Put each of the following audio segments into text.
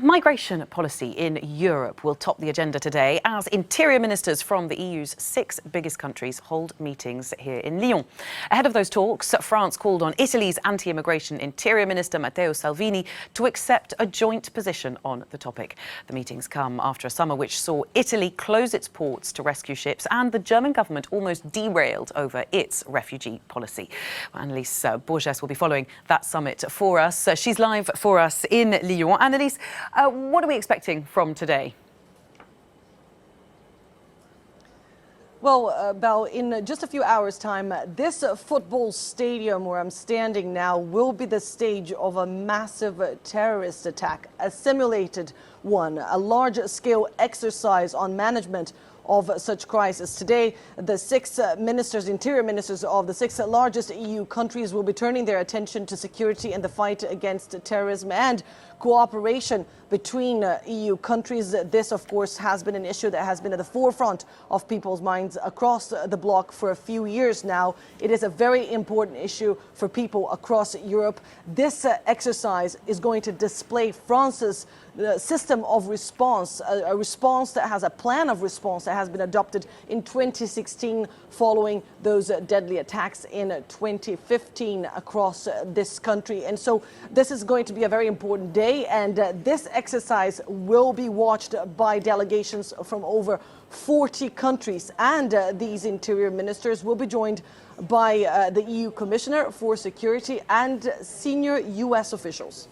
Migration policy in Europe will top the agenda today as interior ministers from the EU's 6 biggest countries hold meetings here in Lyon. Ahead of those talks, France called on Italy's anti-immigration interior minister Matteo Salvini to accept a joint position on the topic. The meetings come after a summer which saw Italy close its ports to rescue ships and the German government almost derailed over its refugee policy. Well, Annelies Borges will be following that summit for us. She's live for us in Lyon. Annelies, what are we expecting from today? Well, Belle, in just a few hours' time, this football stadium where I'm standing now will be the stage of a massive terrorist attack, a simulated one, a large-scale exercise on management of such crisis. Today, the 6 interior ministers of the 6 largest EU countries will be turning their attention to security and the fight against terrorism and cooperation between EU countries. This, of course, has been an issue that has been at the forefront of people's minds across the bloc for a few years now. It is a very important issue for people across Europe. This exercise is going to display France's system of response, a response that has a plan of response that has been adopted in 2016 following those deadly attacks in 2015 across this country. And so this is going to be a very important day, and this exercise will be watched by delegations from over 40 countries, and these interior ministers will be joined by the EU Commissioner for Security and senior US officials.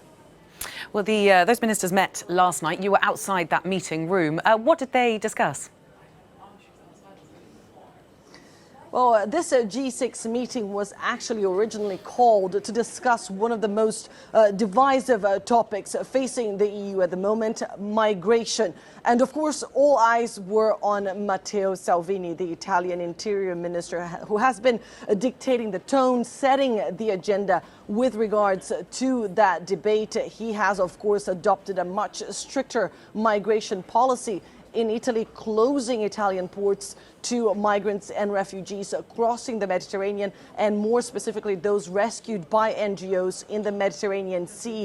Well, those ministers met last night. You were outside that meeting room. What did they discuss? Well, this G6 meeting was actually originally called to discuss one of the most divisive topics facing the EU at the moment, migration. And of course, all eyes were on Matteo Salvini, the Italian interior minister, who has been dictating the tone, setting the agenda with regards to that debate. He has, of course, adopted a much stricter migration policy in Italy, closing Italian ports to migrants and refugees crossing the Mediterranean, and more specifically those rescued by NGOs in the Mediterranean Sea.